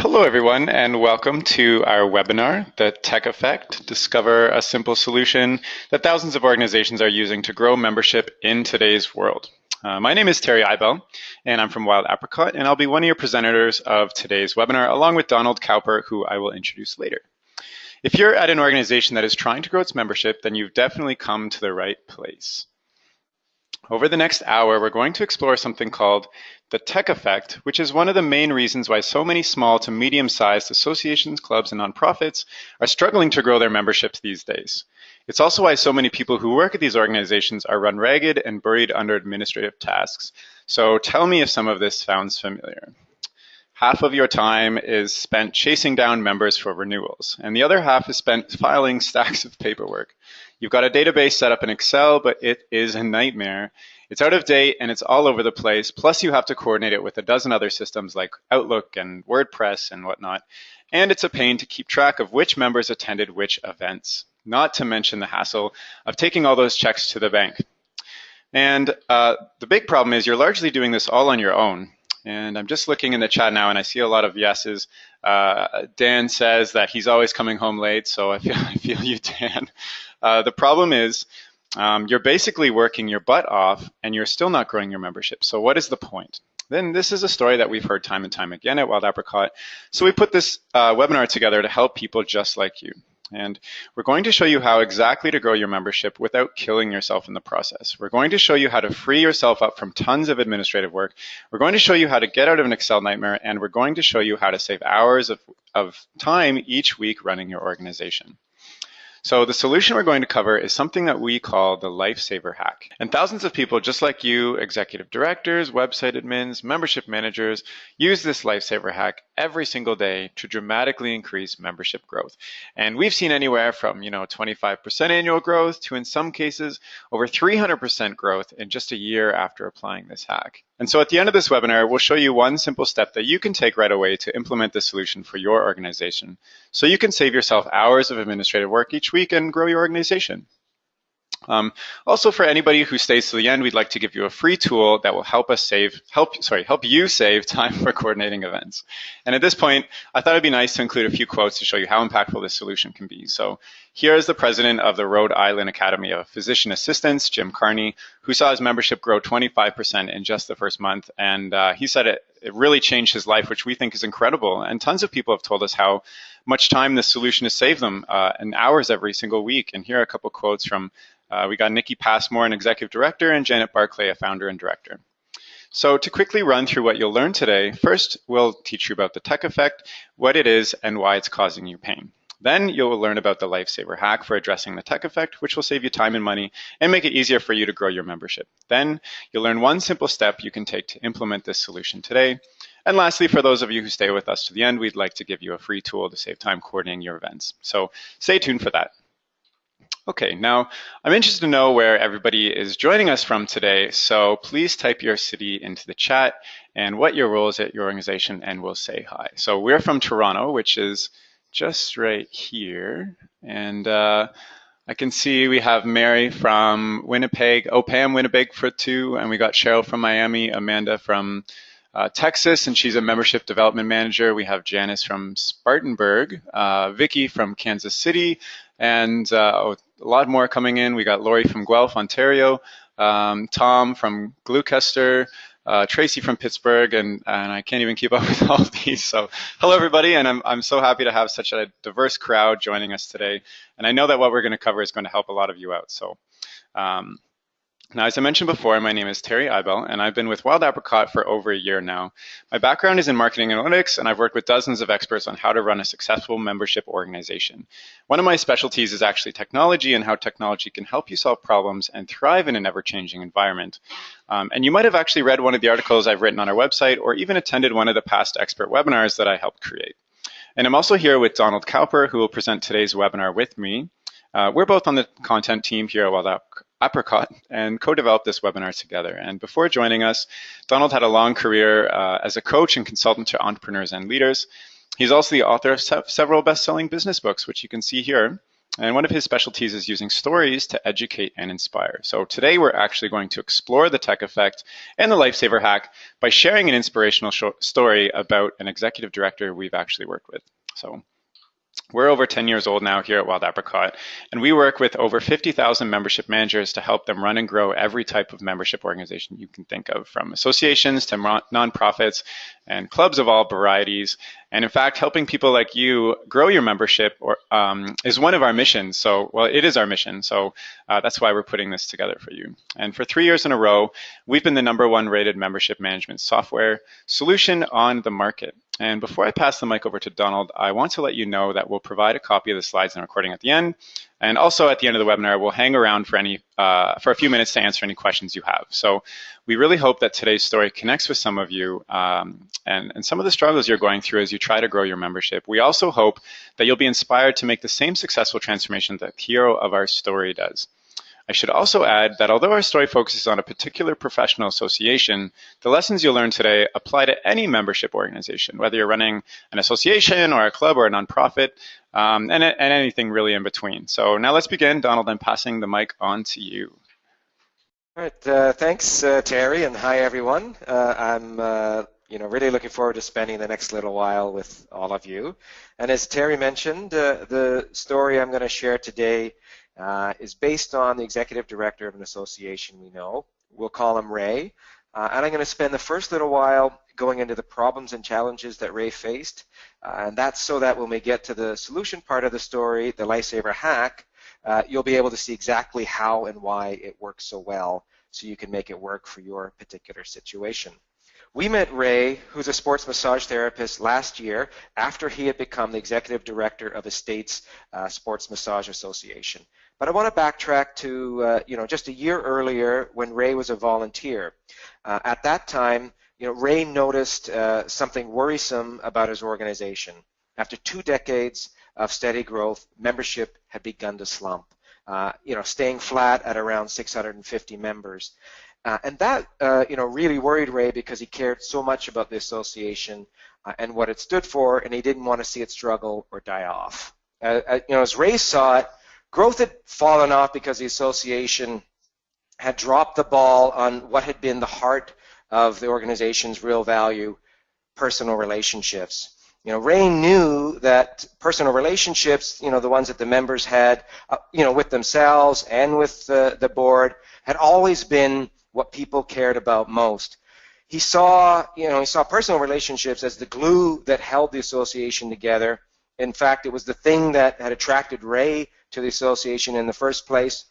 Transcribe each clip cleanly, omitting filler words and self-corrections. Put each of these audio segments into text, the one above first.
Hello, everyone, and welcome to our webinar, The Tech Effect, Discover a Simple Solution that thousands of organizations are using to grow membership in today's world. My name is Terry Eibel, and I'm from Wild Apricot, and I'll be one of your presenters of today's webinar, along with Donald Cowper, who I will introduce later. If you're at an organization that is trying to grow its membership, then you've definitely come to the right place. Over the next hour, we're going to explore something called the tech effect, which is one of the main reasons why so many small to medium-sized associations, clubs, and nonprofits are struggling to grow their memberships these days. It's also why so many people who work at these organizations are run ragged and buried under administrative tasks. So tell me if some of this sounds familiar. Half of your time is spent chasing down members for renewals, and the other half is spent filing stacks of paperwork. You've got a database set up in Excel, but it is a nightmare. It's out of date and it's all over the place. Plus you have to coordinate it with a dozen other systems like Outlook and WordPress and whatnot. And it's a pain to keep track of which members attended which events, not to mention the hassle of taking all those checks to the bank. And the big problem is you're largely doing this all on your own. And I'm just looking in the chat now and I see a lot of yeses. Dan says that he's always coming home late, so I feel you, Dan. The problem is you're basically working your butt off and you're still not growing your membership. So what is the point? Then this is a story that we've heard time and time again at Wild Apricot. So we put this webinar together to help people just like you. And we're going to show you how exactly to grow your membership without killing yourself in the process. We're going to show you how to free yourself up from tons of administrative work. We're going to show you how to get out of an Excel nightmare, and we're going to show you how to save hours of time each week running your organization. So the solution we're going to cover is something that we call the Lifesaver Hack. And thousands of people just like you, executive directors, website admins, membership managers, use this Lifesaver Hack every single day to dramatically increase membership growth. And we've seen anywhere from 25% annual growth to, in some cases, over 300% growth in just a year after applying this hack. And so at the end of this webinar, we'll show you one simple step that you can take right away to implement this solution for your organization, so you can save yourself hours of administrative work each week and grow your organization. Also, for anybody who stays to the end, we'd like to give you a free tool that will help you save time for coordinating events. And at this point, I thought it'd be nice to include a few quotes to show you how impactful this solution can be. So here is the president of the Rhode Island Academy of Physician Assistants, Jim Carney, who saw his membership grow 25% in just the first month. And he said it really changed his life, which we think is incredible. And tons of people have told us how much time this solution has saved them, and hours every single week. And here are a couple quotes from we got Nikki Passmore, an executive director, and Janet Barclay, a founder and director. So to quickly run through what you'll learn today, first we'll teach you about the tech effect, what it is, and why it's causing you pain. Then you'll learn about the Lifesaver Hack for addressing the tech effect, which will save you time and money and make it easier for you to grow your membership. Then you'll learn one simple step you can take to implement this solution today. And lastly, for those of you who stay with us to the end, we'd like to give you a free tool to save time coordinating your events. So stay tuned for that. Okay, now I'm interested to know where everybody is joining us from today, so please type your city into the chat and what your role is at your organization, and we'll say hi. So we're from Toronto, which is just right here, and I can see we have Mary from Winnipeg, Pam Winnipeg for 2, and we got Cheryl from Miami, Amanda from Texas, and she's a membership development manager. We have Janice from Spartanburg, Vicky from Kansas City, and a lot more coming in. We got Lori from Guelph, Ontario, Tom from Gloucester, Tracy from Pittsburgh, and I can't even keep up with all of these. So hello, everybody, and I'm so happy to have such a diverse crowd joining us today. And I know that what we're going to cover is going to help a lot of you out. So now, as I mentioned before, my name is Terry Eibel, and I've been with Wild Apricot for over a year now. My background is in marketing analytics, and I've worked with dozens of experts on how to run a successful membership organization. One of my specialties is actually technology and how technology can help you solve problems and thrive in an ever-changing environment. And you might have actually read one of the articles I've written on our website or even attended one of the past expert webinars that I helped create. And I'm also here with Donald Cowper, who will present today's webinar with me. We're both on the content team here at Wild Apricot and co-developed this webinar together. And before joining us, Donald had a long career as a coach and consultant to entrepreneurs and leaders. He's also the author of several best-selling business books, which you can see here. And one of his specialties is using stories to educate and inspire. So today we're actually going to explore the tech effect and the lifesaver hack by sharing an inspirational story about an executive director we've actually worked with. So we're over 10 years old now here at Wild Apricot, and we work with over 50,000 membership managers to help them run and grow every type of membership organization you can think of, from associations to nonprofits and clubs of all varieties. And in fact, helping people like you grow your membership is one of our missions. So, well, it is our mission. So that's why we're putting this together for you. And for 3 years in a row, we've been the #1 rated membership management software solution on the market. And before I pass the mic over to Donald, I want to let you know that we'll provide a copy of the slides and recording at the end. And also at the end of the webinar, we'll hang around for a few minutes to answer any questions you have. So we really hope that today's story connects with some of you and some of the struggles you're going through as you try to grow your membership. We also hope that you'll be inspired to make the same successful transformation that the hero of our story does. I should also add that although our story focuses on a particular professional association, the lessons you'll learn today apply to any membership organization, whether you're running an association or a club or a nonprofit, and anything really in between. So now let's begin. Donald, I'm passing the mic on to you. All right, thanks, Terry, and hi, everyone. I'm really looking forward to spending the next little while with all of you. And as Terry mentioned, the story I'm going to share today is based on the executive director of an association we know. We'll call him Ray. And I'm going to spend the first little while going into the problems and challenges that Ray faced. And that's so that when we get to the solution part of the story, the Lifesaver Hack, you'll be able to see exactly how and why it works so well, so you can make it work for your particular situation. We met Ray, who's a sports massage therapist, last year after he had become the executive director of a state's sports massage association. But I want to backtrack to just a year earlier when Ray was a volunteer. At that time, Ray noticed something worrisome about his organization. After 2 decades of steady growth, membership had begun to slump, staying flat at around 650 members. And that really worried Ray because he cared so much about the association and what it stood for, and he didn't want to see it struggle or die off. As Ray saw it, growth had fallen off because the association had dropped the ball on what had been the heart of the organization's real value, personal relationships. Ray knew that personal relationships, the ones that the members had, with themselves and with the board, had always been what people cared about most. He saw personal relationships as the glue that held the association together. In fact, it was the thing that had attracted Ray to the association in the first place,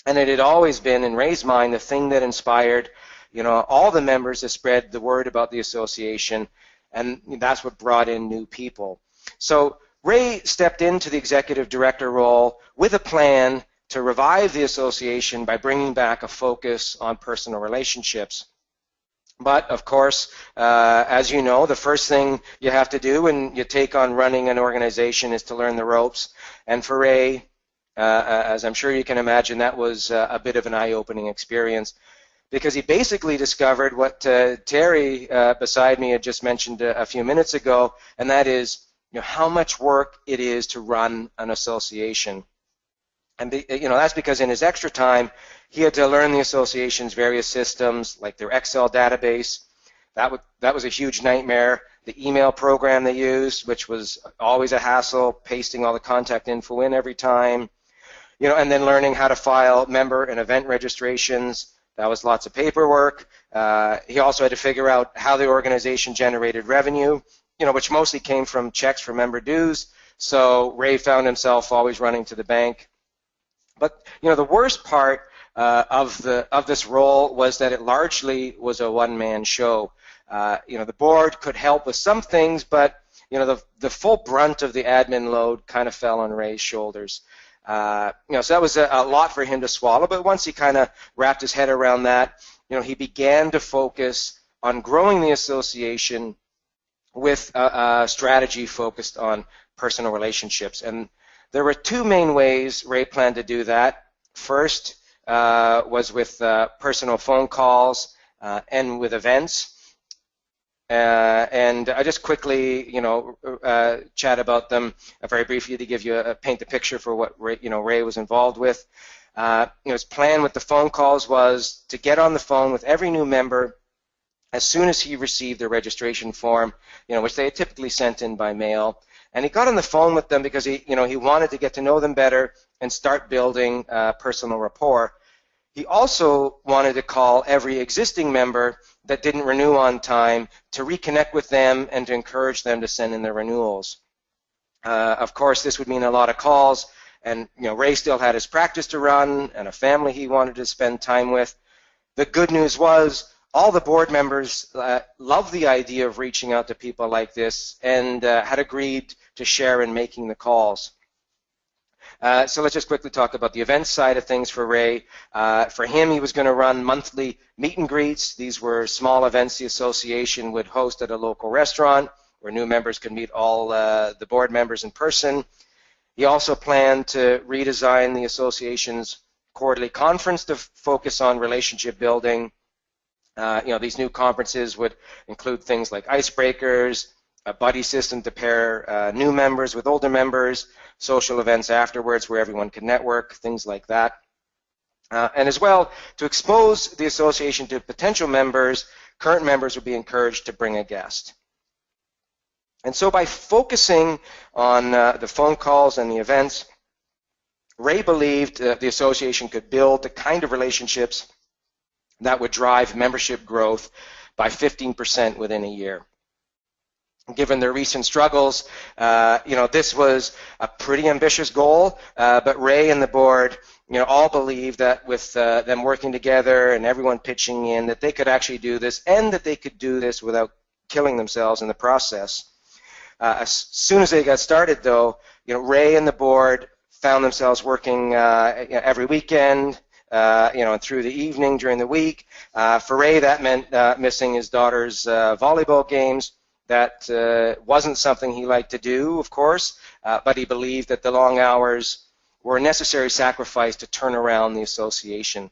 and it had always been, in Ray's mind, the thing that inspired, all the members to spread the word about the association, and that's what brought in new people. So Ray stepped into the executive director role with a plan to revive the association by bringing back a focus on personal relationships. But, of course, as you know, the first thing you have to do when you take on running an organization is to learn the ropes. And for Ray, as I'm sure you can imagine, that was a bit of an eye-opening experience, because he basically discovered what Terry beside me had just mentioned a few minutes ago, and that is how much work it is to run an association. And that's because in his extra time, he had to learn the association's various systems, like their Excel database. That was a huge nightmare. The email program they used, which was always a hassle, pasting all the contact info in every time. And then learning how to file member and event registrations. That was lots of paperwork. He also had to figure out how the organization generated revenue, which mostly came from checks for member dues. So Ray found himself always running to the bank. But the worst part of this role was that it largely was a one-man show. The board could help with some things, but the full brunt of the admin load kind of fell on Ray's shoulders. So that was a lot for him to swallow. But once he kind of wrapped his head around that, he began to focus on growing the association with a strategy focused on personal relationships. And there were 2 main ways Ray planned to do that. First was with personal phone calls and with events. And I just quickly, chat about them very briefly to give you paint the picture for what Ray was involved with. His plan with the phone calls was to get on the phone with every new member as soon as he received their registration form, which they had typically sent in by mail. And he got on the phone with them because he wanted to get to know them better and start building personal rapport. He also wanted to call every existing member that didn't renew on time to reconnect with them and to encourage them to send in their renewals. Of course, this would mean a lot of calls, and Ray still had his practice to run and a family he wanted to spend time with. The good news was all the board members loved the idea of reaching out to people like this and had agreed to share in making the calls. So let's just quickly talk about the events side of things for Ray. For him, he was going to run monthly meet and greets. These were small events the association would host at a local restaurant where new members could meet all the board members in person. He also planned to redesign the association's quarterly conference to focus on relationship building. These new conferences would include things like icebreakers, a buddy system to pair new members with older members, social events afterwards where everyone can network, things like that. And as well, to expose the association to potential members, current members would be encouraged to bring a guest. And so by focusing on the phone calls and the events, Ray believed the association could build the kind of relationships that would drive membership growth by 15% within a year. Given their recent struggles, this was a pretty ambitious goal, but Ray and the board, all believed that with them working together and everyone pitching in, that they could actually do this and that they could do this without killing themselves in the process. As soon as they got started, though, Ray and the board found themselves working every weekend, and through the evening during the week. For Ray, that meant missing his daughter's volleyball games. That wasn't something he liked to do, of course, but he believed that the long hours were a necessary sacrifice to turn around the association.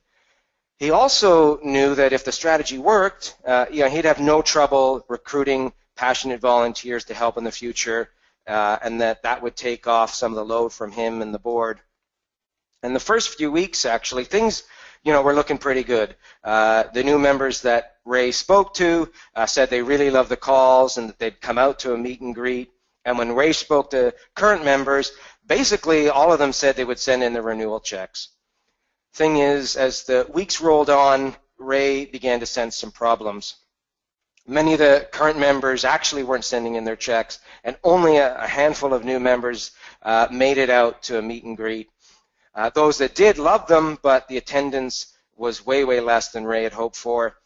He also knew that if the strategy worked, he'd have no trouble recruiting passionate volunteers to help in the future, and that would take off some of the load from him and the board. In the first few weeks, actually, things were looking pretty good. The new members that Ray spoke to said they really loved the calls and that they'd come out to a meet and greet. And when Ray spoke to current members, basically all of them said they would send in the renewal checks. Thing is, as the weeks rolled on, Ray began to sense some problems. Many of the current members actually weren't sending in their checks, and only a handful of new members made it out to a meet and greet. Those that did loved them, but the attendance was way, way less than Ray had hoped for.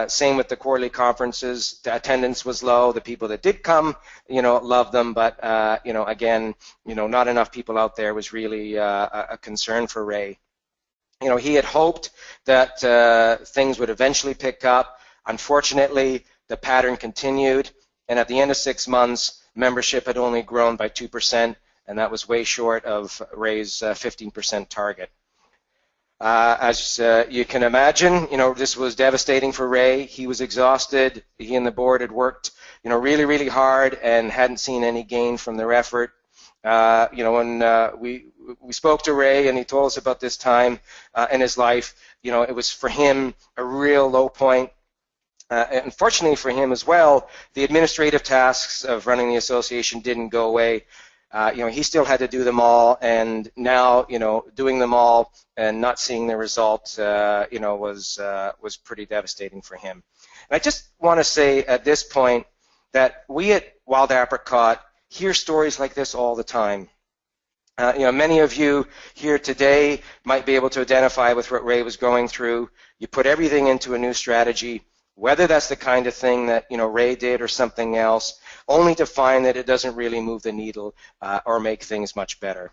Same with the quarterly conferences. The attendance was low. The people that did come, loved them, but, again, not enough people out there was really a concern for Ray. He had hoped that things would eventually pick up. Unfortunately, the pattern continued, and at the end of 6 months, membership had only grown by 2%, and that was way short of Ray's 15% target. As you can imagine, this was devastating for Ray. He was exhausted. He and the board had worked, really, really hard and hadn't seen any gain from their effort. When we spoke to Ray and he told us about this time in his life, it was for him a real low point. Unfortunately for him as well, the administrative tasks of running the association didn't go away. He still had to do them all, and now, doing them all and not seeing the result, was pretty devastating for him. And I just want to say at this point that we at Wild Apricot hear stories like this all the time. Many of you here today might be able to identify with what Ray was going through. You put everything into a new strategy, whether that's the kind of thing that Ray did or something else, only to find that it doesn't really move the needle or make things much better.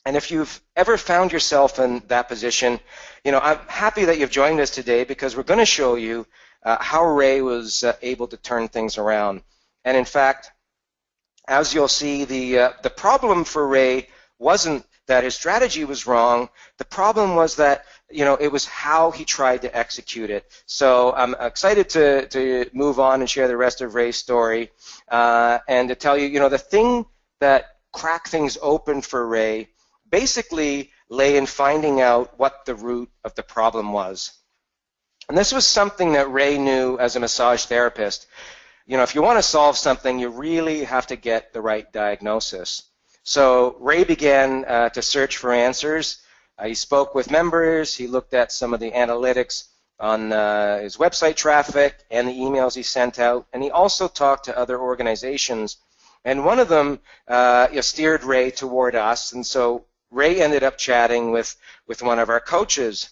And if you've ever found yourself in that position, I'm happy that you've joined us today because we're going to show you how Ray was able to turn things around. And in fact, as you'll see, the problem for Ray wasn't that his strategy was wrong. The problem was that, it was how he tried to execute it. So I'm excited to move on and share the rest of Ray's story and to tell you, the thing that cracked things open for Ray basically lay in finding out what the root of the problem was. And this was something that Ray knew as a massage therapist. If you want to solve something, you really have to get the right diagnosis. So Ray began to search for answers. He spoke with members. He looked at some of the analytics on his website traffic and the emails he sent out. And he also talked to other organizations. And one of them steered Ray toward us. And so Ray ended up chatting with one of our coaches.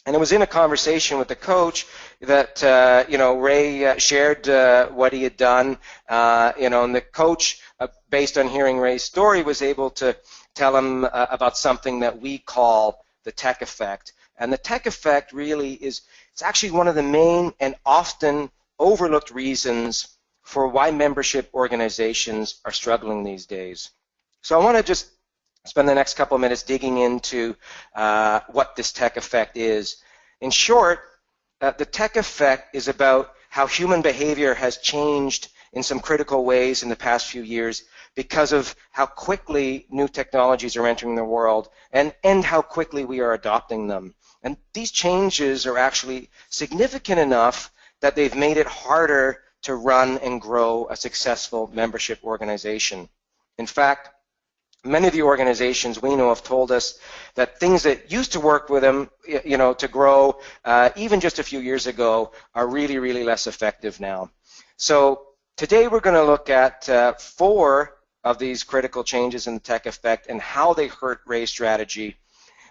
And it was in a conversation with the coach that, Ray shared what he had done, and the coach, based on hearing Ray's story, was able to tell him about something that we call the tech effect. And the tech effect really it's actually one of the main and often overlooked reasons for why membership organizations are struggling these days. So I want to just spend the next couple of minutes digging into what this tech effect is. In short, the tech effect is about how human behavior has changed in some critical ways in the past few years because of how quickly new technologies are entering the world and how quickly we are adopting them. And these changes are actually significant enough that they've made it harder to run and grow a successful membership organization. In fact, many of the organizations we know have told us that things that used to work with them, to grow, even just a few years ago, are really, really less effective now. So today we're going to look at 4 of these critical changes in the tech effect and how they hurt Ray's strategy.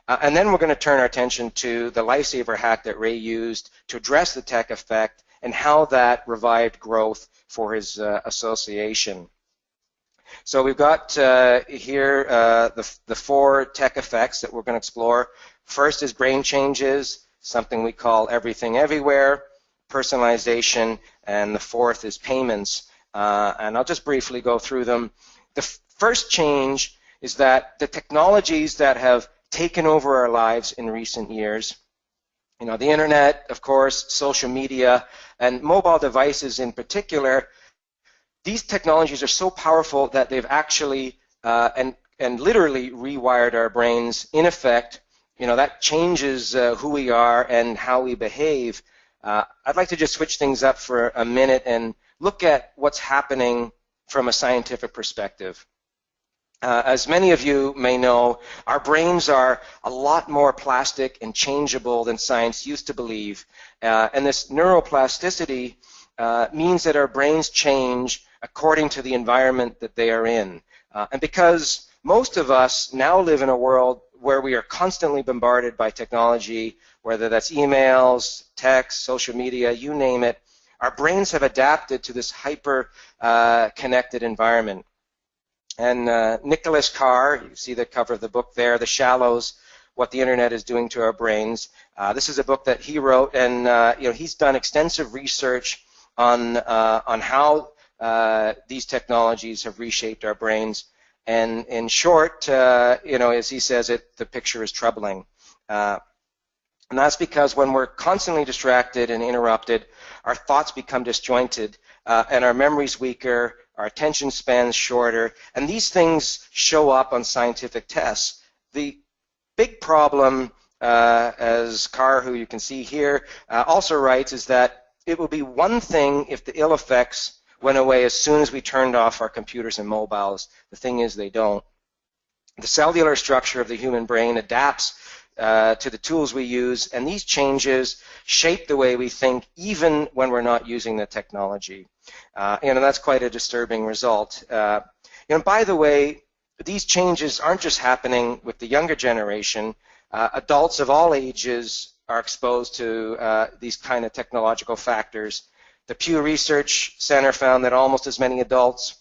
And then we're going to turn our attention to the Lifesaver hack that Ray used to address the tech effect and how that revived growth for his association. So we've got here the 4 tech effects that we're going to explore. First is brain changes, something we call everything everywhere, personalization, and the 4th is payments. And I'll just briefly go through them. The first change is that the technologies that have taken over our lives in recent years, the internet, of course, social media, and mobile devices in particular, these technologies are so powerful that they've actually and literally rewired our brains. In effect, that changes who we are and how we behave. I'd like to just switch things up for a minute and look at what's happening from a scientific perspective. As many of you may know, our brains are a lot more plastic and changeable than science used to believe. And this neuroplasticity means that our brains change according to the environment that they are in. And because most of us now live in a world where we are constantly bombarded by technology, whether that's emails, text, social media, you name it, our brains have adapted to this hyper-connected environment. And Nicholas Carr, you see the cover of the book there, The Shallows, What the Internet is Doing to Our Brains. This is a book that he wrote, and he's done extensive research on how these technologies have reshaped our brains. And in short, as he says it, the picture is troubling. And that's because when we're constantly distracted and interrupted, our thoughts become disjointed, and our memory's weaker, our attention span's shorter, and these things show up on scientific tests. The big problem, as Carr, who you can see here, also writes, is that it will be one thing if the ill effects went away as soon as we turned off our computers and mobiles. The thing is, they don't. The cellular structure of the human brain adapts to the tools we use, and these changes shape the way we think even when we're not using the technology. And that's quite a disturbing result. By the way, these changes aren't just happening with the younger generation. Adults of all ages are exposed to these kind of technological factors. The Pew Research Center found that almost as many adults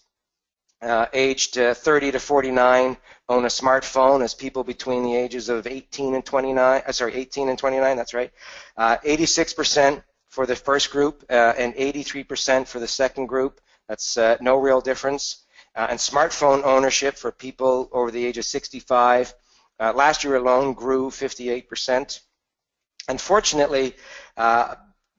aged 30 to 49 own a smartphone as people between the ages of 18 and 29. That's right. 86% for the first group and 83% for the second group. That's no real difference. and smartphone ownership for people over the age of 65 last year alone grew 58%. Unfortunately,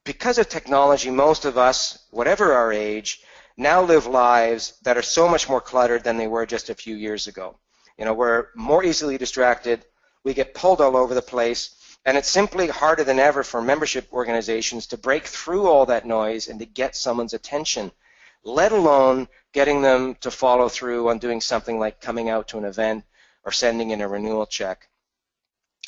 because of technology, most of us, whatever our age, now live lives that are so much more cluttered than they were just a few years ago. You know, we're more easily distracted, we get pulled all over the place, and it's simply harder than ever for membership organizations to break through all that noise and to get someone's attention, let alone getting them to follow through on doing something like coming out to an event or sending in a renewal check.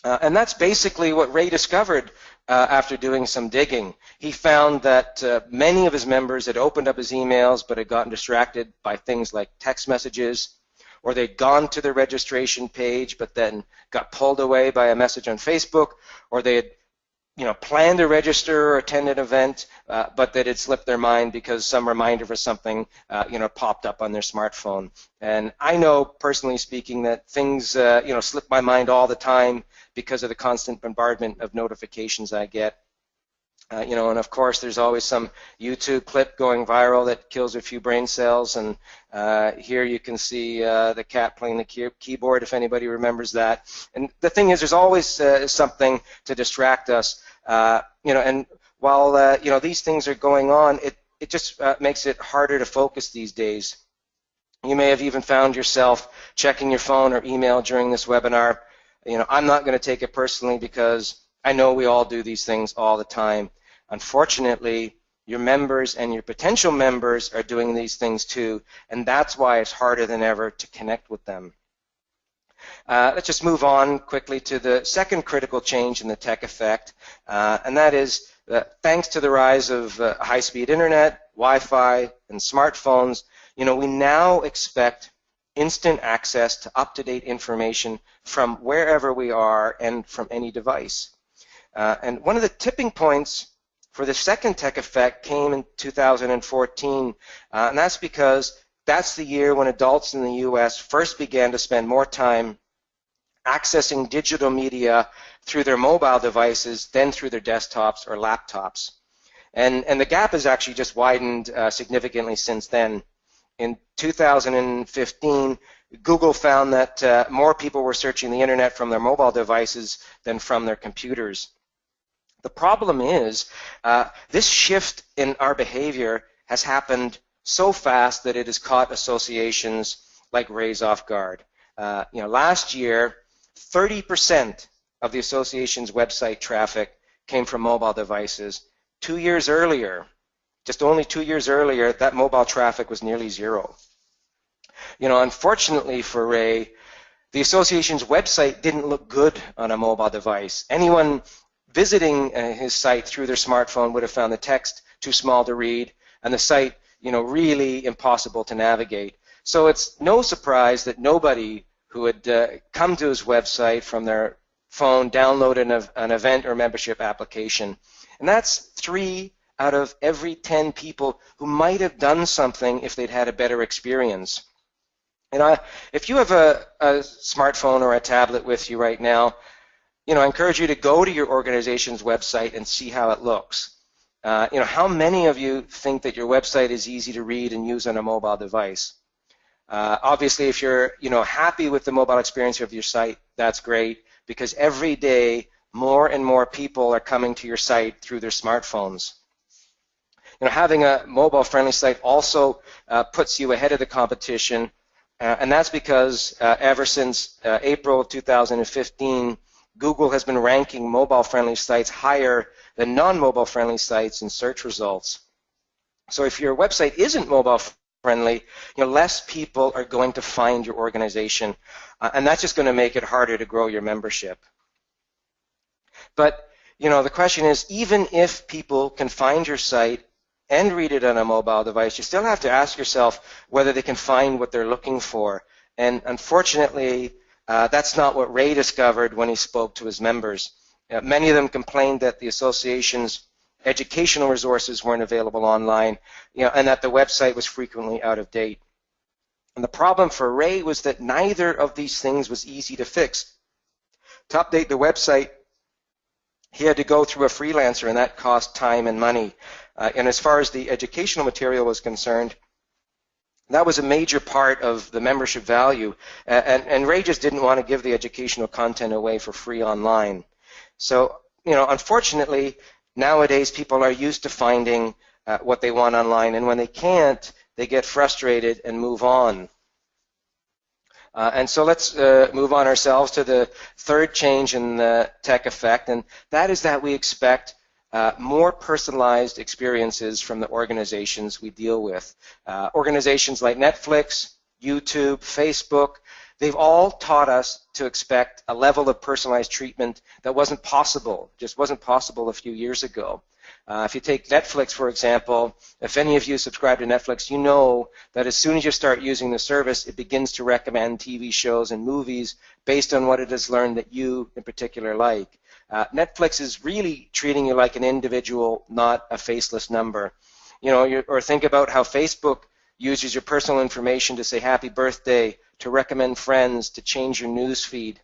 And that's basically what Ray discovered after doing some digging. He found that many of his members had opened up his emails but had gotten distracted by things like text messages, or they'd gone to the registration page but then got pulled away by a message on Facebook, or they had planned to register or attend an event, but that had slipped their mind because some reminder for something, popped up on their smartphone. And I know, personally speaking, that things, slip my mind all the time because of the constant bombardment of notifications I get. And of course, there's always some YouTube clip going viral that kills a few brain cells. And here you can see the cat playing the keyboard, if anybody remembers that. And the thing is, there's always something to distract us. And while these things are going on, it just makes it harder to focus these days. You may have even found yourself checking your phone or email during this webinar. I'm not going to take it personally because I know we all do these things all the time. Unfortunately, your members and your potential members are doing these things too, and that's why it's harder than ever to connect with them. Let's just move on quickly to the second critical change in the tech effect, and that is that thanks to the rise of high-speed internet, Wi-Fi, and smartphones, we now expect instant access to up-to-date information from wherever we are and from any device. And one of the tipping points for the second tech effect came in 2014, and that's because that's the year when adults in the U.S. first began to spend more time accessing digital media through their mobile devices than through their desktops or laptops. And the gap has actually just widened significantly since then. In 2015, Google found that more people were searching the internet from their mobile devices than from their computers. The problem is this shift in our behavior has happened so fast that it has caught associations like Ray's off guard. Last year, 30% of the association's website traffic came from mobile devices. 2 years earlier, just only 2 years earlier, that mobile traffic was nearly zero. Unfortunately for Ray, the association's website didn't look good on a mobile device. Anyone visiting his site through their smartphone would have found the text too small to read and the site, really impossible to navigate. So it's no surprise that nobody who had come to his website from their phone downloaded an event or membership application. And that's 3 out of every 10 people who might have done something if they'd had a better experience. And if you have a smartphone or a tablet with you right now, I encourage you to go to your organization's website and see how it looks. How many of you think that your website is easy to read and use on a mobile device? Obviously, if you're happy with the mobile experience of your site, that's great, because every day more and more people are coming to your site through their smartphones. Having a mobile-friendly site also puts you ahead of the competition, and that's because ever since April of 2015, Google has been ranking mobile-friendly sites higher than non-mobile friendly sites in search results. So if your website isn't mobile-friendly, less people are going to find your organization, and that's just going to make it harder to grow your membership. But the question is, even if people can find your site and read it on a mobile device, you still have to ask yourself whether they can find what they're looking for. And unfortunately, that's not what Ray discovered when he spoke to his members. Many of them complained that the association's educational resources weren't available online, and that the website was frequently out of date. And the problem for Ray was that neither of these things was easy to fix. To update the website, he had to go through a freelancer, and that cost time and money. And as far as the educational material was concerned, That was a major part of the membership value, and Ray just didn't want to give the educational content away for free online. So, unfortunately, nowadays people are used to finding what they want online, and when they can't, they get frustrated and move on. And so let's move on ourselves to the third change in the tech effect, and that is that we expect more personalized experiences from the organizations we deal with. Organizations like Netflix, YouTube, Facebook, they've all taught us to expect a level of personalized treatment that wasn't possible a few years ago. If you take Netflix, for example, if any of you subscribe to Netflix, you know that as soon as you start using the service, it begins to recommend TV shows and movies based on what it has learned that you in particular like. Netflix is really treating you like an individual, not a faceless number. Or think about how Facebook uses your personal information to say happy birthday, to recommend friends, to change your news feed.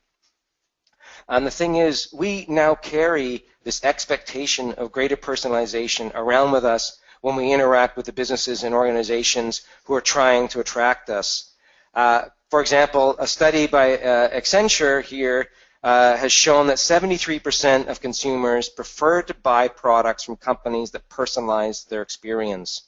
And the thing is, we now carry this expectation of greater personalization around with us when we interact with the businesses and organizations who are trying to attract us. For example, a study by Accenture here has shown that 73% of consumers prefer to buy products from companies that personalize their experience.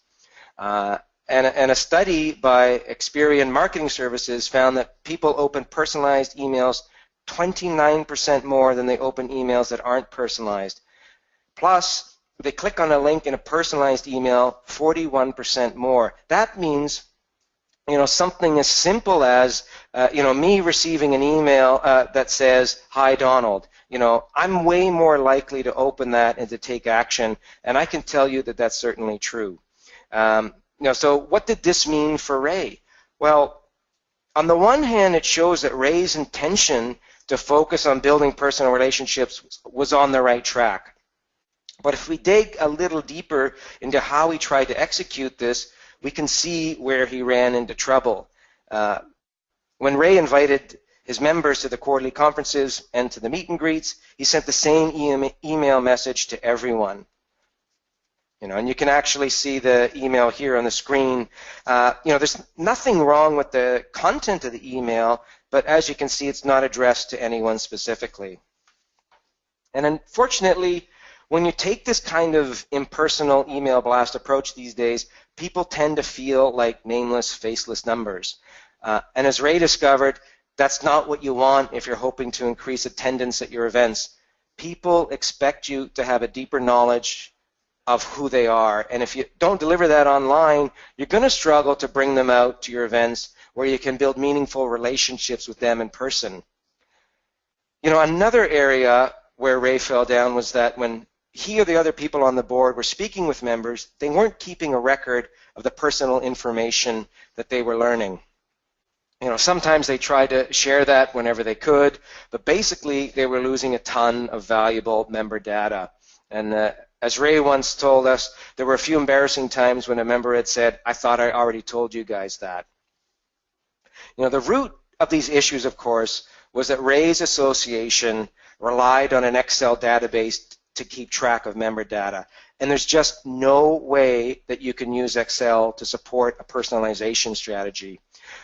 And a study by Experian Marketing Services found that people open personalized emails 29% more than they open emails that aren't personalized. Plus, they click on a link in a personalized email 41% more. That means, something as simple as, me receiving an email that says, "Hi, Donald." I'm way more likely to open that and to take action, and I can tell you that that's certainly true. So what did this mean for Ray? Well, on the one hand, it shows that Ray's intention to focus on building personal relationships was on the right track. But if we dig a little deeper into how he tried to execute this, we can see where he ran into trouble. When Ray invited his members to the quarterly conferences and to the meet and greets, he sent the same email message to everyone. And you can actually see the email here on the screen. There's nothing wrong with the content of the email, but as you can see, it's not addressed to anyone specifically. And unfortunately, when you take this kind of impersonal email blast approach these days, people tend to feel like nameless, faceless numbers. And as Ray discovered, that's not what you want if you're hoping to increase attendance at your events. People expect you to have a deeper knowledge of who they are. And if you don't deliver that online, you're going to struggle to bring them out to your events where you can build meaningful relationships with them in person. Another area where Ray fell down was that when he or the other people on the board were speaking with members, they weren't keeping a record of the personal information that they were learning. Sometimes they tried to share that whenever they could, but basically they were losing a ton of valuable member data. And as Ray once told us, there were a few embarrassing times when a member had said, "I thought I already told you guys that." The root of these issues, of course, was that Ray's association relied on an Excel database to keep track of member data. And there's just no way that you can use Excel to support a personalization strategy,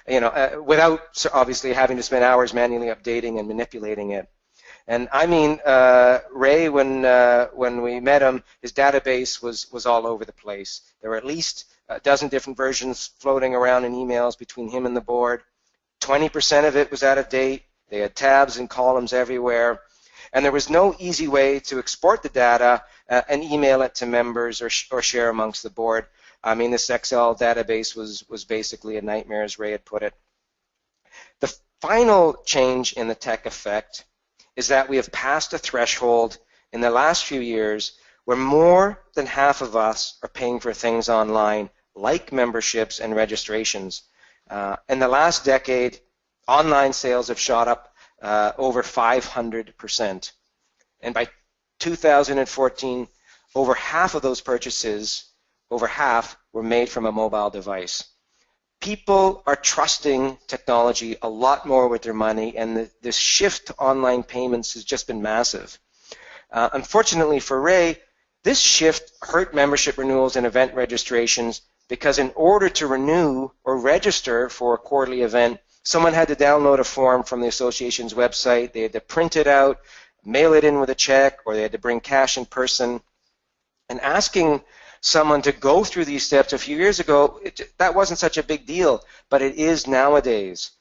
without obviously having to spend hours manually updating and manipulating it. And I mean, Ray, when we met him, his database was all over the place. There were at least a dozen different versions floating around in emails between him and the board. 20% of it was out of date. They had tabs and columns everywhere. And there was no easy way to export the data and email it to members or share amongst the board. I mean, this Excel database was basically a nightmare, as Ray had put it. The final change in the tech effect is that we have passed a threshold in the last few years where more than half of us are paying for things online, like memberships and registrations. In the last decade, online sales have shot up over 500%. And by 2014, over half of those purchases, over half, were made from a mobile device. People are trusting technology a lot more with their money, and this shift to online payments has just been massive. Unfortunately for Ray, this shift hurt membership renewals and event registrations because in order to renew or register for a quarterly event, someone had to download a form from the association's website. They had to print it out, mail it in with a check, or they had to bring cash in person. And asking someone to go through these steps a few years ago, that wasn't such a big deal, but it is nowadays.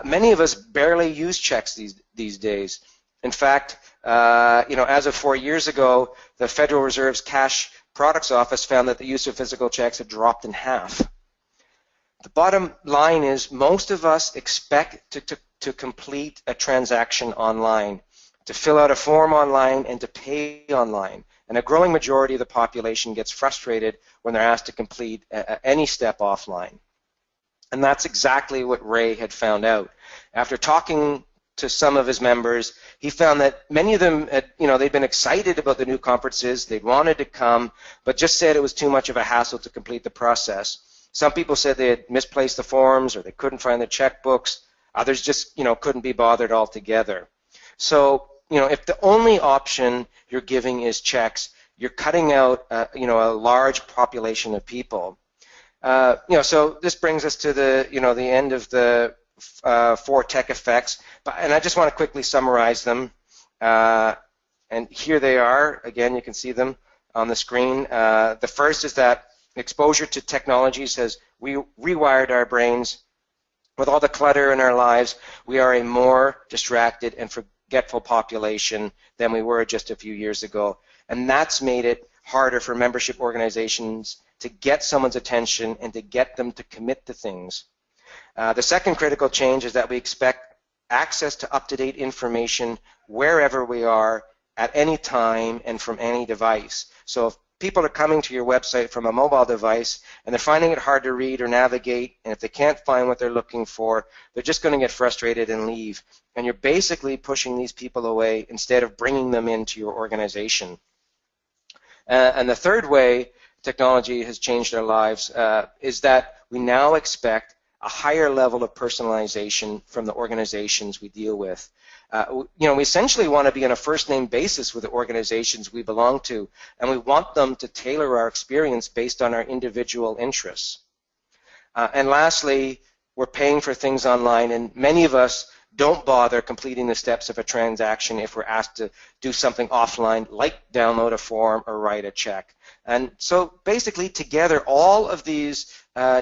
Many of us barely use checks these days. In fact, as of 4 years ago, the Federal Reserve's Cash Products Office found that the use of physical checks had dropped in half. The bottom line is most of us expect to complete a transaction online, to fill out a form online, and to pay online. And a growing majority of the population gets frustrated when they're asked to complete any step offline. And that's exactly what Ray had found out. After talking to some of his members, he found that many of them had, they'd been excited about the new conferences, they'd wanted to come, but just said it was too much of a hassle to complete the process. Some people said they had misplaced the forms or they couldn't find the checkbooks. Others just, couldn't be bothered altogether. So, if the only option you're giving is checks, you're cutting out, a large population of people. So this brings us to the end of the 4 tech effects, and I just want to quickly summarize them. And here they are. Again, you can see them on the screen. The first is that exposure to technologies has rewired our brains. With all the clutter in our lives, we are a more distracted and forgetful population than we were just a few years ago. And that's made it harder for membership organizations to get someone's attention and to get them to commit to things. The second critical change is that we expect access to up-to-date information wherever we are, at any time, and from any device. So if people are coming to your website from a mobile device and they're finding it hard to read or navigate, and if they can't find what they're looking for, they're just going to get frustrated and leave. And you're basically pushing these people away instead of bringing them into your organization. And the third way technology has changed our lives is that we now expect a higher level of personalization from the organizations we deal with. We essentially want to be on a first-name basis with the organizations we belong to, and we want them to tailor our experience based on our individual interests. And lastly, we're paying for things online, and many of us don't bother completing the steps of a transaction if we're asked to do something offline, like download a form or write a check. And so basically, together, all of these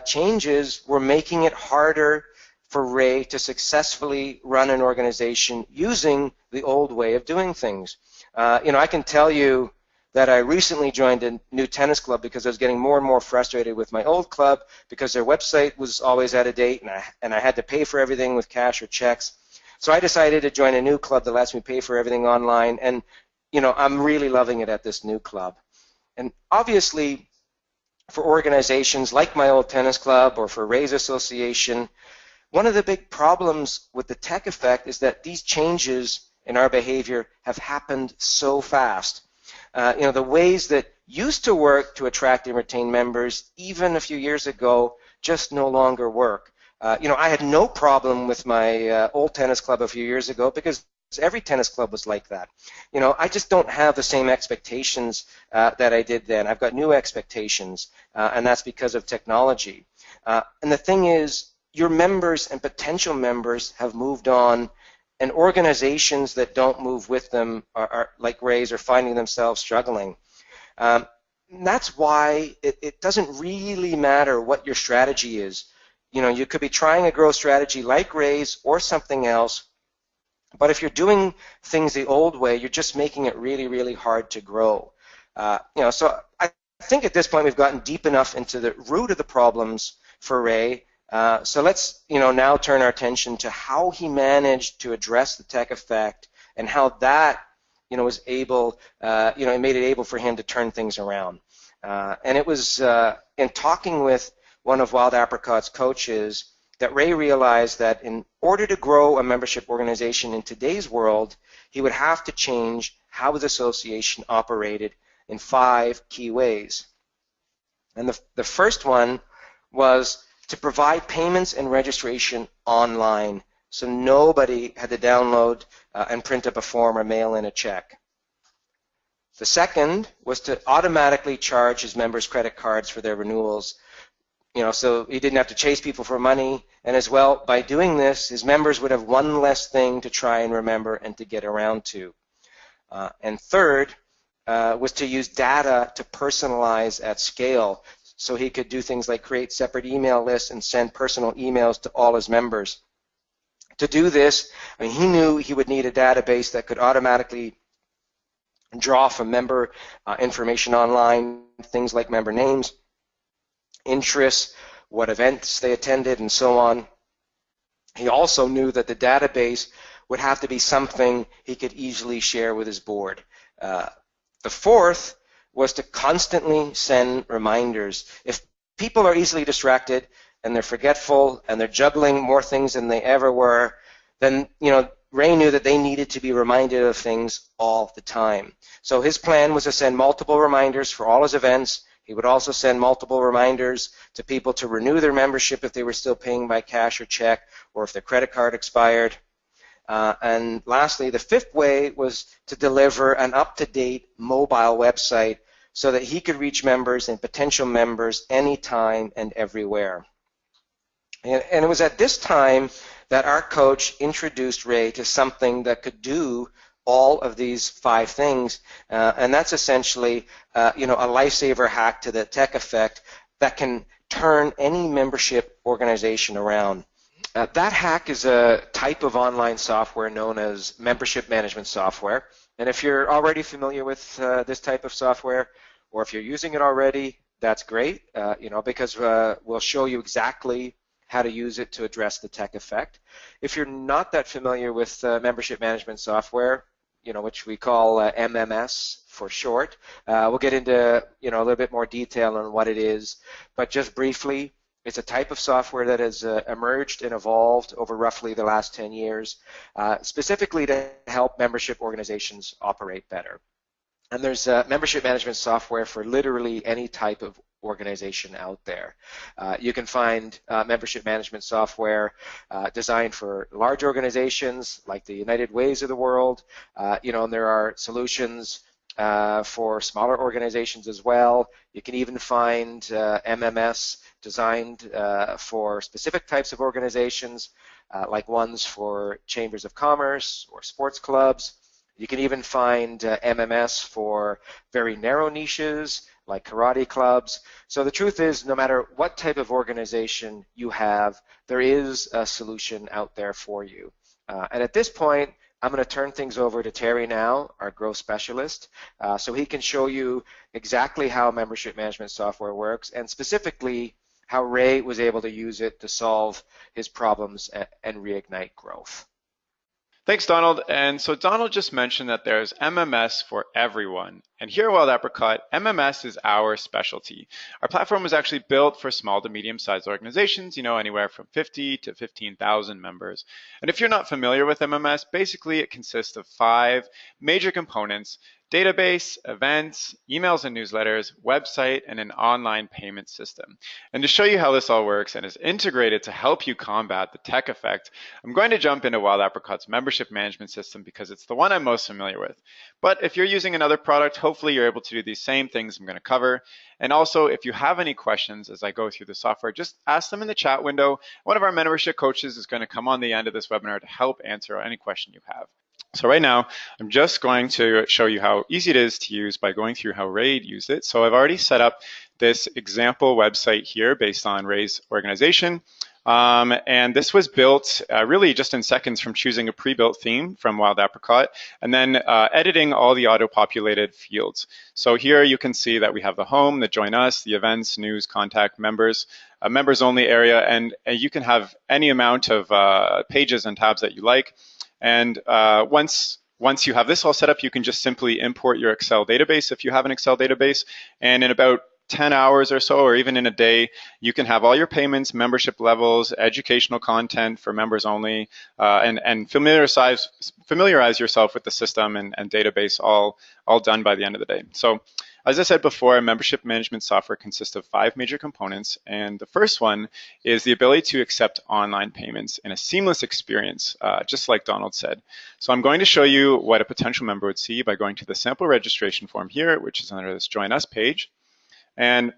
changes were making it harder for Ray to successfully run an organization using the old way of doing things. I can tell you that I recently joined a new tennis club because I was getting more and more frustrated with my old club because their website was always out of date, and I had to pay for everything with cash or checks. So I decided to join a new club that lets me pay for everything online, and I'm really loving it at this new club. And obviously, for organizations like my old tennis club or for Ray's association, one of the big problems with the tech effect is that these changes in our behavior have happened so fast. The ways that used to work to attract and retain members even a few years ago just no longer work. I had no problem with my old tennis club a few years ago because every tennis club was like that. I just don't have the same expectations that I did then. I've got new expectations, and that's because of technology. And the thing is, your members and potential members have moved on, and organizations that don't move with them are like Ray's, are finding themselves struggling. That's why it doesn't really matter what your strategy is. You could be trying a growth strategy like Ray's or something else, but if you're doing things the old way, you're just making it really, really hard to grow. So I think at this point we've gotten deep enough into the root of the problems for Ray. So let's now turn our attention to how he managed to address the tech effect and how that was able, it made it able for him to turn things around. And it was in talking with one of Wild Apricot's coaches that Ray realized that in order to grow a membership organization in today's world, he would have to change how his association operated in 5 key ways. And the first one was to provide payments and registration online, so nobody had to download and print up a form or mail in a check. The second was to automatically charge his members' credit cards for their renewals. so he didn't have to chase people for money. And as well, by doing this, his members would have one less thing to try and remember and to get around to. And third was to use data to personalize at scale. So he could do things like create separate email lists and send personal emails to all his members. To do this, he knew he would need a database that could automatically draw from member information online, things like member names, interests, what events they attended, and so on. He also knew that the database would have to be something he could easily share with his board. The fourth was to constantly send reminders. If people are easily distracted and they're forgetful and they're juggling more things than they ever were, then Ray knew that they needed to be reminded of things all the time. So his plan was to send multiple reminders for all his events. He would also send multiple reminders to people to renew their membership if they were still paying by cash or check, or if their credit card expired. And lastly, the fifth way was to deliver an up-to-date mobile website so that he could reach members and potential members anytime and everywhere. And it was at this time that our coach introduced Ray to something that could do all of these 5 things, and that's essentially a lifesaver hack to the tech effect that can turn any membership organization around. That hack is a type of online software known as membership management software. And if you're already familiar with this type of software, or if you're using it already, that's great, because we'll show you exactly how to use it to address the tech effect. If you're not that familiar with membership management software, which we call MMS for short, we'll get into a little bit more detail on what it is. But just briefly, it's a type of software that has emerged and evolved over roughly the last 10 years, specifically to help membership organizations operate better. And there's membership management software for literally any type of organization out there. You can find membership management software designed for large organizations like the United Ways of the world, and there are solutions for smaller organizations as well. You can even find MMS designed for specific types of organizations, like ones for chambers of commerce or sports clubs. You can even find MMS for very narrow niches, like karate clubs. So the truth is, no matter what type of organization you have, there is a solution out there for you. And at this point, I'm going to turn things over to Terry now, our growth specialist, so he can show you exactly how membership management software works, and specifically how Ray was able to use it to solve his problems and reignite growth. Thanks, Donald. And so Donald just mentioned that there's MMS for everyone. And here at Wild Apricot, MMS is our specialty. Our platform was actually built for small to medium-sized organizations, anywhere from 50 to 15,000 members. And if you're not familiar with MMS, basically it consists of 5 major components: database, events, emails and newsletters, website, and an online payment system. And to show you how this all works and is integrated to help you combat the tech effect, I'm going to jump into Wild Apricot's membership management system because it's the one I'm most familiar with. But if you're using another product, hopefully you're able to do these same things I'm going to cover. And also, if you have any questions as I go through the software, just ask them in the chat window. One of our membership coaches is going to come on the end of this webinar to help answer any question you have. So right now, I'm just going to show you how easy it is to use by going through how Ray used it. So I've already set up this example website here based on Ray's organization. And this was built really just in seconds from choosing a pre-built theme from Wild Apricot and then editing all the auto-populated fields. So here you can see that we have the home, the join us, the events, news, contact, members, members only area, and you can have any amount of pages and tabs that you like. And once you have this all set up, you can just simply import your Excel database if you have an Excel database. And in about 10 hours or so, or even in a day, you can have all your payments, membership levels, educational content for members only, and familiarize yourself with the system and database all done by the end of the day. So as I said before, membership management software consists of 5 major components, and the first one is the ability to accept online payments in a seamless experience, just like Donald said. So I'm going to show you what a potential member would see by going to the sample registration form here, which is under this Join Us page. And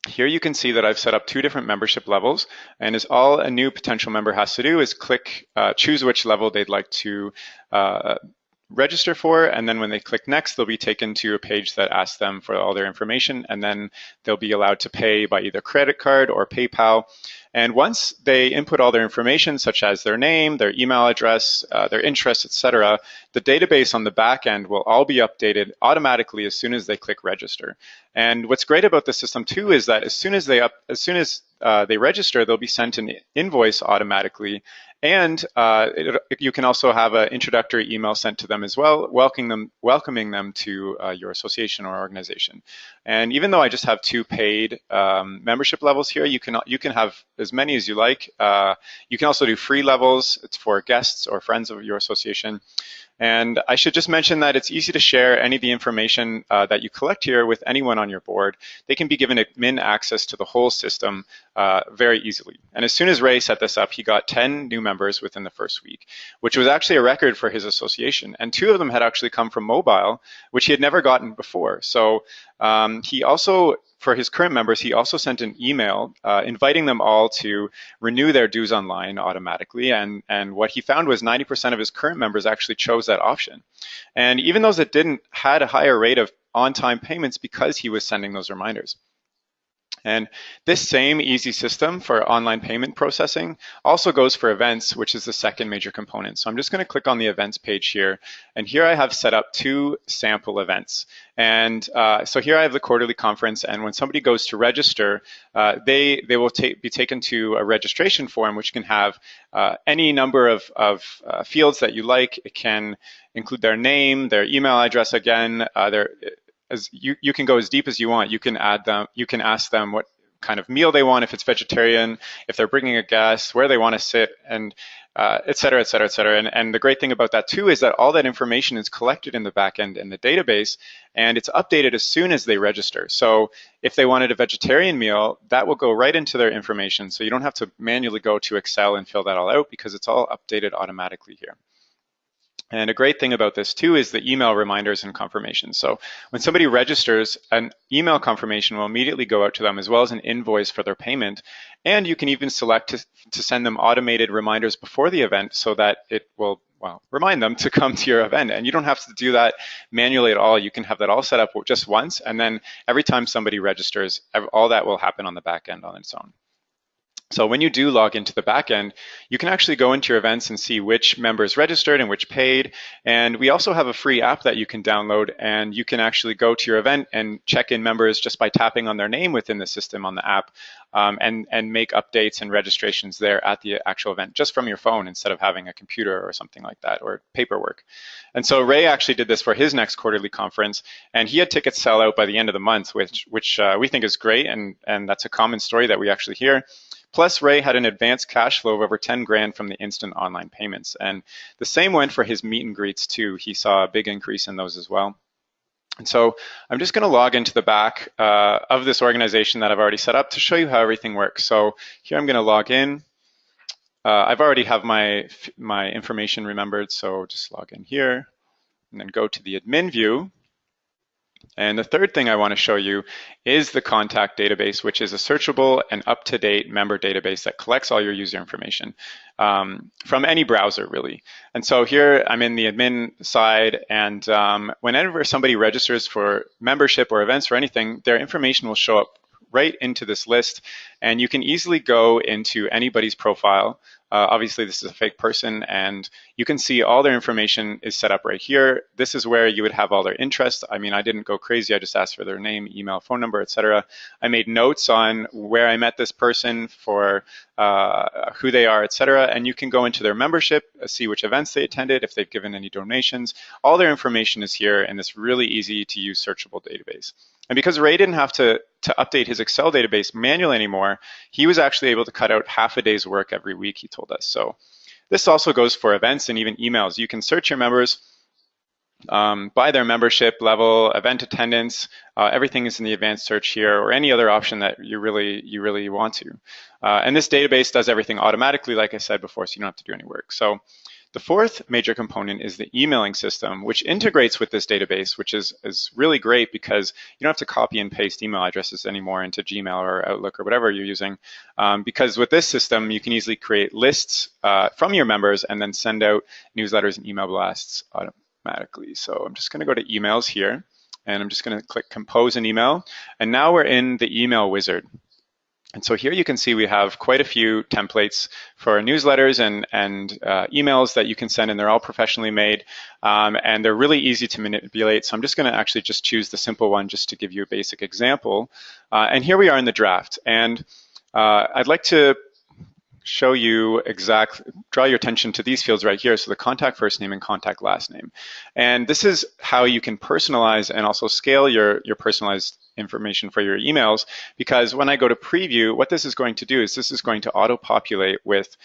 Here you can see that I've set up 2 different membership levels, and is all a new potential member has to do is choose which level they'd like to register for, and then when they click next, they'll be taken to a page that asks them for all their information, and then they'll be allowed to pay by either credit card or PayPal. And once they input all their information, such as their name, their email address, their interests, etc., the database on the back end will all be updated automatically as soon as they click register. And what's great about the system too is that as soon as they register, they'll be sent an invoice automatically. And you can also have an introductory email sent to them as well, welcoming them to your association or organization. And even though I just have 2 paid membership levels here, you can have as many as you like. You can also do free levels. It's for guests or friends of your association. And I should just mention that it's easy to share any of the information that you collect here with anyone on your board. They can be given admin access to the whole system very easily. And as soon as Ray set this up, he got 10 new members within the first week, which was actually a record for his association. And 2 of them had actually come from mobile, which he had never gotten before. So he also, for his current members, he also sent an email inviting them all to renew their dues online automatically. And what he found was 90% of his current members actually chose that option. And even those that didn't had a higher rate of on-time payments because he was sending those reminders. And this same easy system for online payment processing also goes for events, which is the second major component. So I'm just going to click on the events page here. And here I have set up 2 sample events. And so here I have the quarterly conference. And when somebody goes to register, they will be taken to a registration form, which can have any number of fields that you like. It can include their name, their email address again, you can go as deep as you want. You can ask them what kind of meal they want, if it's vegetarian, if they're bringing a guest, where they want to sit, and et cetera, et cetera, et cetera. And the great thing about that too is that all that information is collected in the back end in the database, and it's updated as soon as they register. So if they wanted a vegetarian meal, that will go right into their information. So you don't have to manually go to Excel and fill that all out because it's all updated automatically here. And a great thing about this too is the email reminders and confirmations. So when somebody registers, an email confirmation will immediately go out to them as well as an invoice for their payment. And you can even select to send them automated reminders before the event so that it will remind them to come to your event. And you don't have to do that manually at all. You can have that all set up just once. And then every time somebody registers, all that will happen on the back end on its own. So when you do log into the backend, you can actually go into your events and see which members registered and which paid. And we also have a free app that you can download, and you can actually go to your event and check in members just by tapping on their name within the system on the app, and make updates and registrations there at the actual event just from your phone instead of having a computer or something like that or paperwork. And so Ray actually did this for his next quarterly conference, and he had tickets sell out by the end of the month, which we think is great, and that's a common story that we actually hear. Plus, Ray had an advanced cash flow of over 10 grand from the instant online payments. And the same went for his meet and greets too. He saw a big increase in those as well. And so I'm just going to log into the back of this organization that I've already set up to show you how everything works. So here I'm going to log in. I've already have my information remembered, so just log in here and then go to the admin view. And the third thing I want to show you is the contact database, which is a searchable and up-to-date member database that collects all your user information from any browser, really. And so here I'm in the admin side, and whenever somebody registers for membership or events or anything, their information will show up right into this list, and you can easily go into anybody's profile. Obviously, this is a fake person, and you can see all their information is set up right here. This is where you would have all their interests. I mean, I didn't go crazy. I just asked for their name, email, phone number, etc. I made notes on where I met this person, for who they are, etc. And you can go into their membership, see which events they attended, if they've given any donations. All their information is here in this really easy to use searchable database. And because Ray didn't have to update his Excel database manually anymore, he was actually able to cut out half a day's work every week, he told us. So this also goes for events and even emails. You can search your members by their membership level, event attendance. Everything is in the advanced search here, or any other option that you really want to. And this database does everything automatically, like I said before, so you don't have to do any work. So The fourth major component is the emailing system, which integrates with this database, which is really great because you don't have to copy and paste email addresses anymore into Gmail or Outlook or whatever you're using. Because with this system, you can easily create lists from your members and then send out newsletters and email blasts automatically. So I'm just going to go to emails here, and I'm just going to click compose an email. And now we're in the email wizard. And so here you can see we have quite a few templates for newsletters and emails that you can send, and they're all professionally made, and they're really easy to manipulate. So I'm just going to actually just choose the simple one just to give you a basic example. And here we are in the draft. And I'd like to show you draw your attention to these fields right here. So the contact first name and contact last name. And this is how you can personalize and also scale your personalized information for your emails, because when I go to preview, what this is going to do is this is going to auto-populate with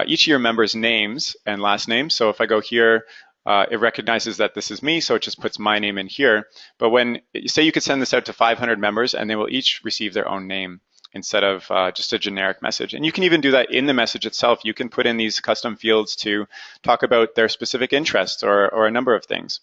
each of your members' names and last names. So if I go here, it recognizes that this is me, so it just puts my name in here. But when, say you could send this out to 500 members and they will each receive their own name instead of just a generic message. And you can even do that in the message itself. You can put in these custom fields to talk about their specific interests or a number of things.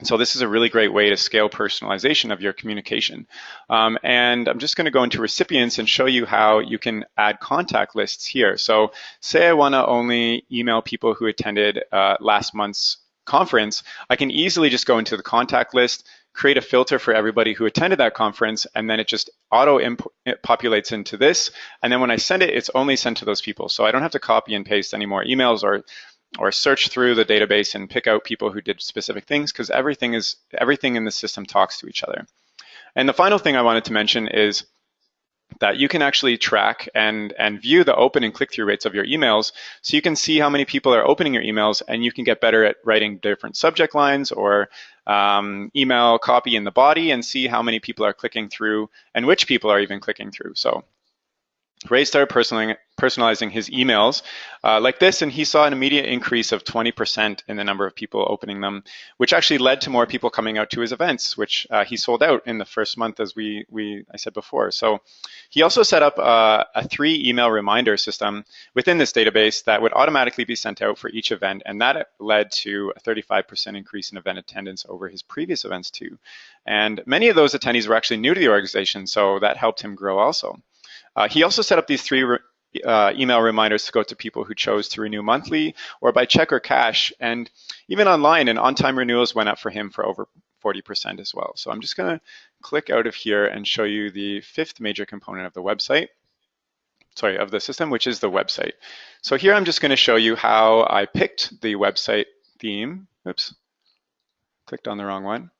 So this is a really great way to scale personalization of your communication. And I'm just going to go into recipients and show you how you can add contact lists here. So say I want to only email people who attended last month's conference. I can easily just go into the contact list, create a filter for everybody who attended that conference, and then it just populates into this. And then when I send it, it's only sent to those people. So I don't have to copy and paste any more emails or search through the database and pick out people who did specific things, because everything in the system talks to each other. And the final thing I wanted to mention is that you can actually track and view the open and click-through rates of your emails, so you can see how many people are opening your emails, and you can get better at writing different subject lines or email copy in the body and see how many people are clicking through and which people are even clicking through. So Ray started personalizing his emails like this, and he saw an immediate increase of 20% in the number of people opening them, which actually led to more people coming out to his events, which he sold out in the first month, as I said before. So he also set up a 3 email reminder system within this database that would automatically be sent out for each event, and that led to a 35% increase in event attendance over his previous events too. And many of those attendees were actually new to the organization, so that helped him grow also. He also set up these 3 email reminders to go to people who chose to renew monthly or by check or cash. And even online, and on-time renewals went up for him for over 40% as well. So I'm just going to click out of here and show you the 5th major component of the website, of the system, which is the website. So here I'm just going to show you how I picked the website theme. Oops, clicked on the wrong one.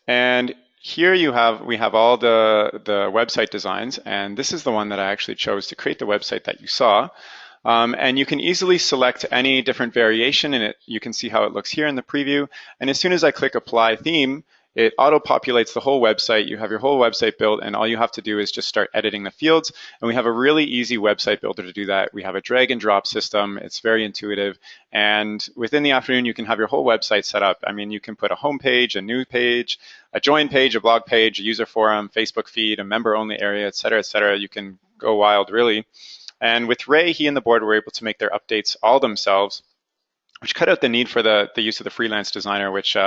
And here we have all the website designs, and this is the one that I actually chose to create the website that you saw. And you can easily select any different variation in it. You can see how it looks here in the preview. And as soon as I click Apply Theme, it auto-populates the whole website. You have your whole website built, and all you have to do is just start editing the fields. And we have a really easy website builder to do that. We have a drag and drop system. It's very intuitive. And within the afternoon, you can have your whole website set up. I mean, you can put a home page, a new page, a join page, a blog page, a user forum, Facebook feed, a member-only area, et cetera, et cetera. You can go wild, really. And with Ray, he and the board were able to make their updates all themselves, which cut out the need for the use of the freelance designer, which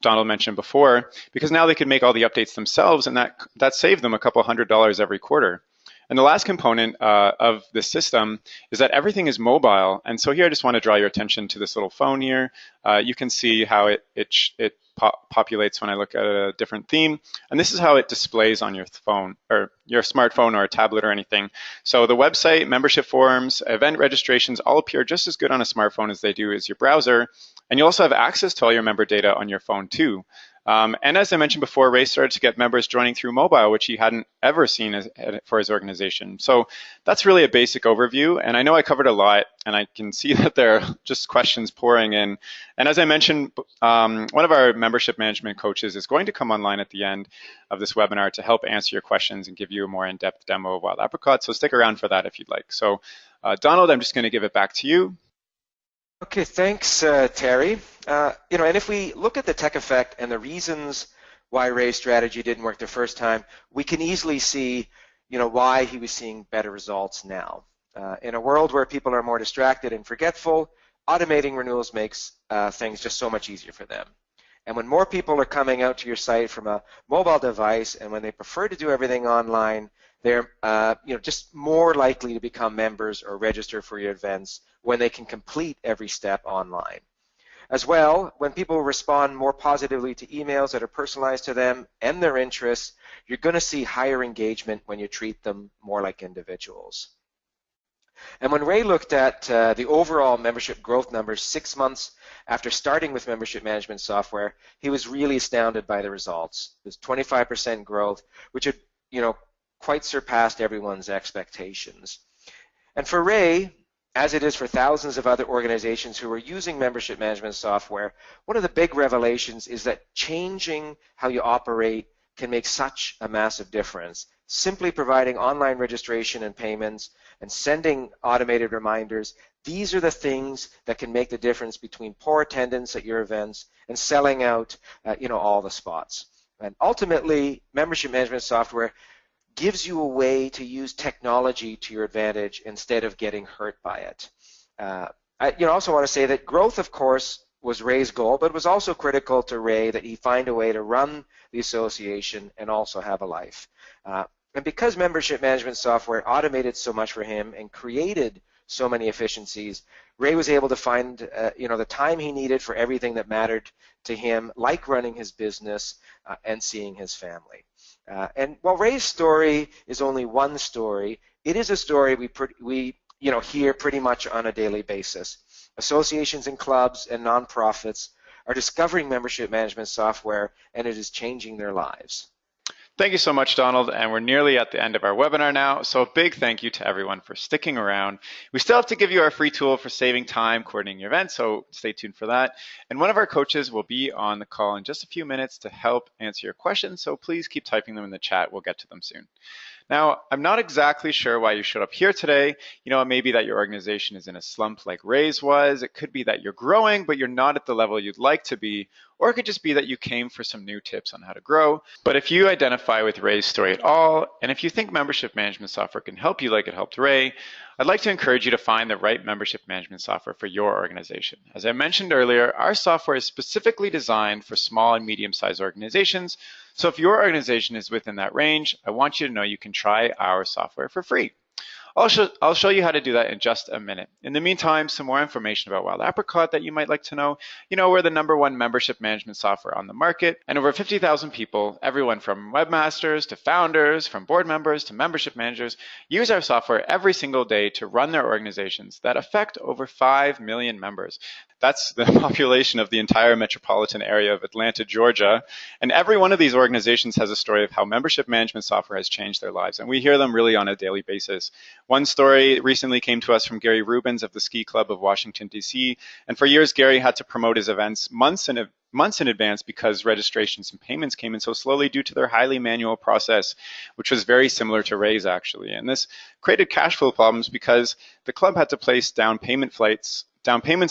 Donald mentioned before, because now they could make all the updates themselves, and that saved them a couple $100 every quarter. And the last component of the system is that everything is mobile. And so here I just want to draw your attention to this little phone here. You can see how it populates when I look at a different theme. And this is how it displays on your phone or your smartphone or a tablet or anything. So the website, membership forms, event registrations all appear just as good on a smartphone as they do as your browser. And you also have access to all your member data on your phone too. And as I mentioned before, Ray started to get members joining through mobile, which he hadn't ever seen for his organization. So that's really a basic overview. And I know I covered a lot, and I can see that there are just questions pouring in. And as I mentioned, one of our membership management coaches is going to come online at the end of this webinar to help answer your questions and give you a more in-depth demo of Wild Apricot. So stick around for that if you'd like. So Donald, I'm just going to give it back to you. Okay, thanks, Terry. And if we look at the tech effect and the reasons why Ray's strategy didn't work the first time, we can easily see, why he was seeing better results now. In a world where people are more distracted and forgetful, automating renewals makes things just so much easier for them. And when more people are coming out to your site from a mobile device, and when they prefer to do everything online, they're just more likely to become members or register for your events when they can complete every step online. As well, when people respond more positively to emails that are personalized to them and their interests, you're going to see higher engagement when you treat them more like individuals. And when Ray looked at the overall membership growth numbers 6 months after starting with membership management software, he was really astounded by the results. There's 25% growth, which had, quite surpassed everyone's expectations. And for Ray, as it is for thousands of other organizations who are using membership management software, one of the big revelations is that changing how you operate can make such a massive difference. Simply providing online registration and payments and sending automated reminders, these are the things that can make the difference between poor attendance at your events and selling out all the spots. And ultimately, membership management software gives you a way to use technology to your advantage instead of getting hurt by it. I also want to say that growth, of course, was Ray's goal, but it was also critical to Ray that he find a way to run the association and also have a life. And because membership management software automated so much for him and created so many efficiencies, Ray was able to find the time he needed for everything that mattered to him, like running his business and seeing his family. And while Ray's story is only one story, it is a story we hear pretty much on a daily basis. Associations and clubs and nonprofits are discovering membership management software, and it is changing their lives. Thank you so much, Donald. And we're nearly at the end of our webinar now. So a big thank you to everyone for sticking around. We still have to give you our free tool for saving time coordinating your event, so stay tuned for that. And one of our coaches will be on the call in just a few minutes to help answer your questions. So please keep typing them in the chat. We'll get to them soon. Now, I'm not exactly sure why you showed up here today. It may be that your organization is in a slump like Ray's was. It could be that you're growing, but you're not at the level you'd like to be. Or it could just be that you came for some new tips on how to grow. But if you identify with Ray's story at all, and if you think membership management software can help you like it helped Ray, I'd like to encourage you to find the right membership management software for your organization. As I mentioned earlier, our software is specifically designed for small and medium-sized organizations. So if your organization is within that range, I want you to know you can try our software for free. I'll show you how to do that in just a minute. In the meantime, some more information about Wild Apricot that you might like to know. We're the #1 membership management software on the market, and over 50,000 people, everyone from webmasters to founders, from board members to membership managers, use our software every single day to run their organizations that affect over 5 million members. That's the population of the entire metropolitan area of Atlanta, Georgia. And every one of these organizations has a story of how membership management software has changed their lives. And we hear them really on a daily basis. One story recently came to us from Gary Rubens of the Ski Club of Washington, D.C. And for years, Gary had to promote his events months in advance because registrations and payments came in so slowly due to their highly manual process, which was very similar to Ray's actually. And this created cash flow problems because the club had to place down payments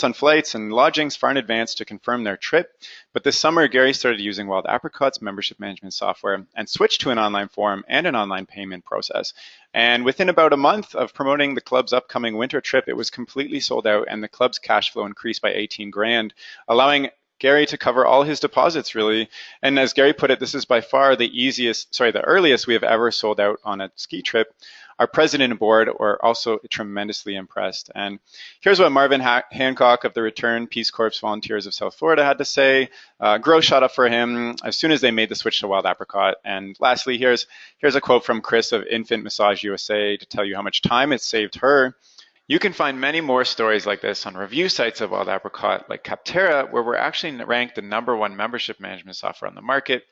on flights and lodgings far in advance to confirm their trip. But this summer, Gary started using Wild Apricot's membership management software and switched to an online form and an online payment process. And within about a month of promoting the club's upcoming winter trip, it was completely sold out and the club's cash flow increased by 18 grand, allowing Gary to cover all his deposits really. And as Gary put it, this is by far the earliest we have ever sold out on a ski trip. Our president and board were also tremendously impressed. And here's what Marvin Hancock of the Return Peace Corps Volunteers of South Florida had to say. Growth shot up for him as soon as they made the switch to Wild Apricot. And lastly, here's a quote from Chris of Infant Massage USA to tell you how much time it saved her. You can find many more stories like this on review sites of Wild Apricot, like Capterra, where we're actually ranked the #1 membership management software on the market.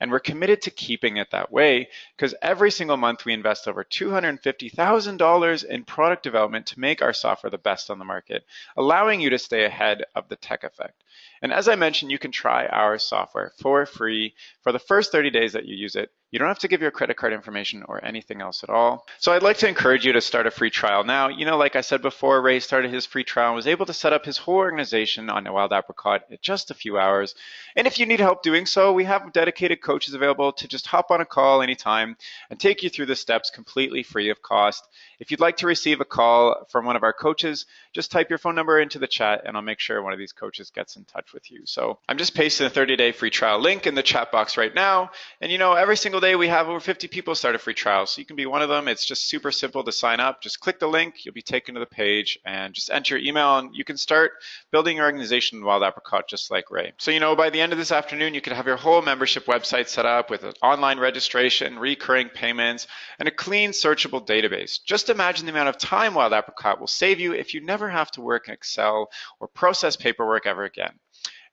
And we're committed to keeping it that way because every single month we invest over $250,000 in product development to make our software the best on the market, allowing you to stay ahead of the tech effect. And as I mentioned, you can try our software for free for the first 30 days that you use it. You don't have to give your credit card information or anything else at all. So I'd like to encourage you to start a free trial now. Like I said before, Ray started his free trial and was able to set up his whole organization on a Wild Apricot in just a few hours. And if you need help doing so, we have dedicated coaches available to just hop on a call anytime and take you through the steps completely free of cost. If you'd like to receive a call from one of our coaches, just type your phone number into the chat and I'll make sure one of these coaches gets in touch with you. So I'm just pasting the 30-day free trial link in the chat box right now. And every single day we have over 50 people start a free trial. So you can be one of them. It's just super simple to sign up. Just click the link, you'll be taken to the page and just enter your email and you can start building your organization in Wild Apricot just like Ray. So by the end of this afternoon, you could have your whole membership website set up with an online registration, recurring payments, and a clean searchable database. Just imagine the amount of time Wild Apricot will save you if you never have to work in Excel or process paperwork ever again.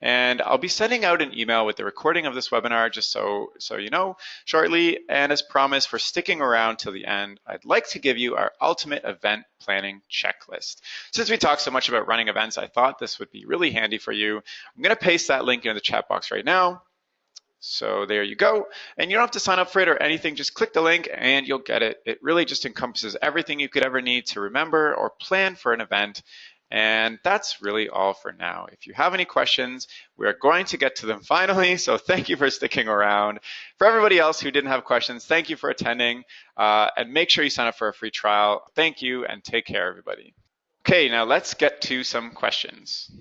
And I'll be sending out an email with the recording of this webinar just so you know shortly. And as promised, for sticking around till the end, I'd like to give you our ultimate event planning checklist. Since we talked so much about running events, I thought this would be really handy for you. I'm going to paste that link into the chat box right now. So there you go. And you don't have to sign up for it or anything. Just click the link and you'll get it. It really just encompasses everything you could ever need to remember or plan for an event. And that's really all for now. If you have any questions, we're going to get to them finally. So thank you for sticking around. For everybody else who didn't have questions, thank you for attending. And make sure you sign up for a free trial. Thank you and take care, everybody. Okay, now let's get to some questions.